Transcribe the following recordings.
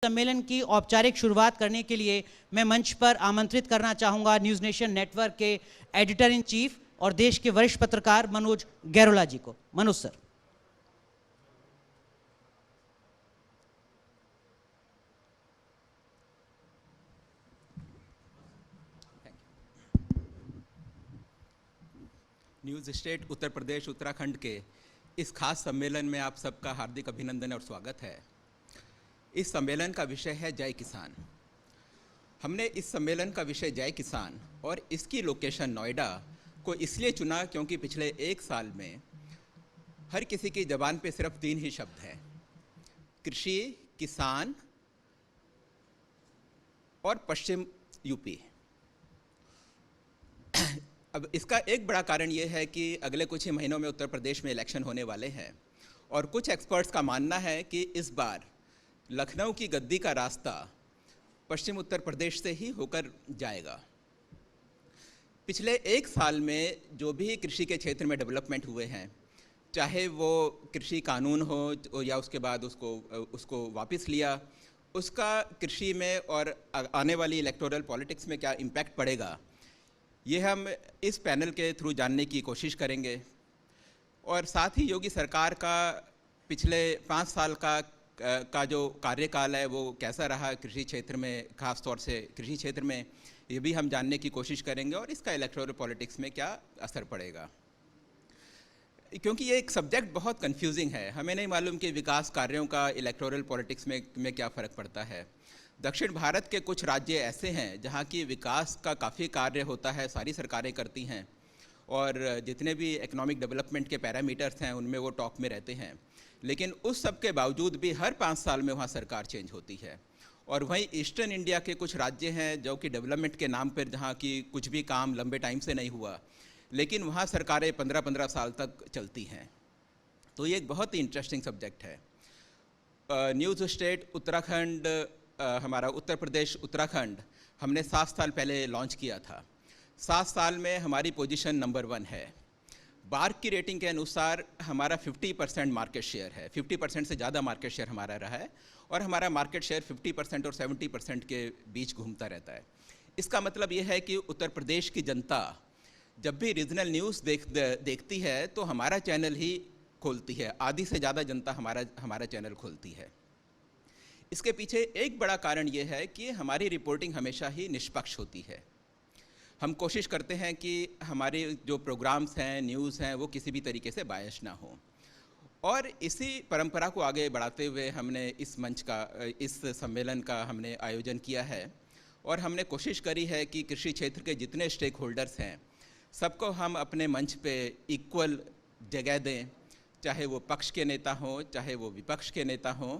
सम्मेलन की औपचारिक शुरुआत करने के लिए मैं मंच पर आमंत्रित करना चाहूंगा न्यूज़ नेशन नेटवर्क के एडिटर इन चीफ और देश के वरिष्ठ पत्रकार मनोज गैरोला जी को। Manoj sir. News state Uttar Pradesh Uttarakhand के इस खास सम्मेलन में आप सबका हार्दिक अभिनंदन और स्वागत है। इस सम्मेलन का विषय है जय किसान। हमने इस सम्मेलन का विषय जय किसान और इसकी लोकेशन नोएडा को इसलिए चुना क्योंकि पिछले एक साल में हर किसी की ज़बान पे सिर्फ 3 ही शब्द हैं, कृषि, किसान और पश्चिम यूपी। अब इसका एक बड़ा कारण ये है कि अगले कुछ ही महीनों में उत्तर प्रदेश में इलेक्शन होने वाले हैं और कुछ एक्सपर्ट्स का मानना है कि इस बार लखनऊ की गद्दी का रास्ता पश्चिम उत्तर प्रदेश से ही होकर जाएगा। पिछले एक साल में जो भी कृषि के क्षेत्र में डेवलपमेंट हुए हैं, चाहे वो कृषि कानून हो या उसके बाद उसको वापस लिया, उसका कृषि में और आने वाली इलेक्टोरल पॉलिटिक्स में क्या इम्पैक्ट पड़ेगा, ये हम इस पैनल के थ्रू जानने की कोशिश करेंगे। और साथ ही योगी सरकार का पिछले 5 साल का जो कार्यकाल है वो कैसा रहा कृषि क्षेत्र में, ख़ास तौर से कृषि क्षेत्र में, ये भी हम जानने की कोशिश करेंगे और इसका इलेक्टोरल पॉलिटिक्स में क्या असर पड़ेगा। क्योंकि ये एक सब्जेक्ट बहुत कंफ्यूजिंग है, हमें नहीं मालूम कि विकास कार्यों का इलेक्टोरल पॉलिटिक्स में क्या फ़र्क पड़ता है। दक्षिण भारत के कुछ राज्य ऐसे हैं जहाँ की विकास का काफ़ी कार्य होता है, सारी सरकारें करती हैं और जितने भी इकोनॉमिक डेवलपमेंट के पैरामीटर्स हैं उनमें वो टॉप में रहते हैं, लेकिन उस सब के बावजूद भी हर 5 साल में वहाँ सरकार चेंज होती है। और वहीं ईस्टर्न इंडिया के कुछ राज्य हैं जो कि डेवलपमेंट के नाम पर जहाँ की कुछ भी काम लंबे टाइम से नहीं हुआ, लेकिन वहाँ सरकारें 15-15 साल तक चलती हैं। तो ये एक बहुत ही इंटरेस्टिंग सब्जेक्ट है। न्यूज़ स्टेट उत्तराखंड, हमारा उत्तर प्रदेश उत्तराखंड हमने 7 साल पहले लॉन्च किया था। 7 साल में हमारी पोजीशन नंबर 1 है। बार्क की रेटिंग के अनुसार हमारा 50% मार्केट शेयर है, 50% से ज़्यादा मार्केट शेयर हमारा रहा है और हमारा मार्केट शेयर 50% और 70% के बीच घूमता रहता है। इसका मतलब ये है कि उत्तर प्रदेश की जनता जब भी रीजनल न्यूज़ देखती है तो हमारा चैनल ही खोलती है, आधी से ज़्यादा जनता हमारा चैनल खोलती है। इसके पीछे एक बड़ा कारण ये है कि हमारी रिपोर्टिंग हमेशा ही निष्पक्ष होती है। हम कोशिश करते हैं कि हमारे जो प्रोग्राम्स हैं, न्यूज़ हैं, वो किसी भी तरीके से बायस ना हो। और इसी परंपरा को आगे बढ़ाते हुए हमने इस सम्मेलन का हमने आयोजन किया है और हमने कोशिश करी है कि कृषि क्षेत्र के जितने स्टेक होल्डर्स हैं सबको हम अपने मंच पे इक्वल जगह दें, चाहे वो पक्ष के नेता हों, चाहे वो विपक्ष के नेता हों,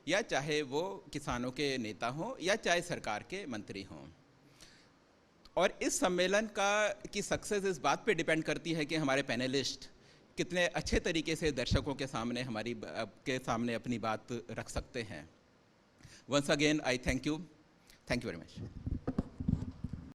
या चाहे वो किसानों के नेता हों, या चाहे सरकार के मंत्री हों। और इस सम्मेलन की सक्सेस इस बात पे डिपेंड करती है कि हमारे पैनलिस्ट कितने अच्छे तरीके से दर्शकों के सामने अपनी बात रख सकते हैं। Once again I thank you very much.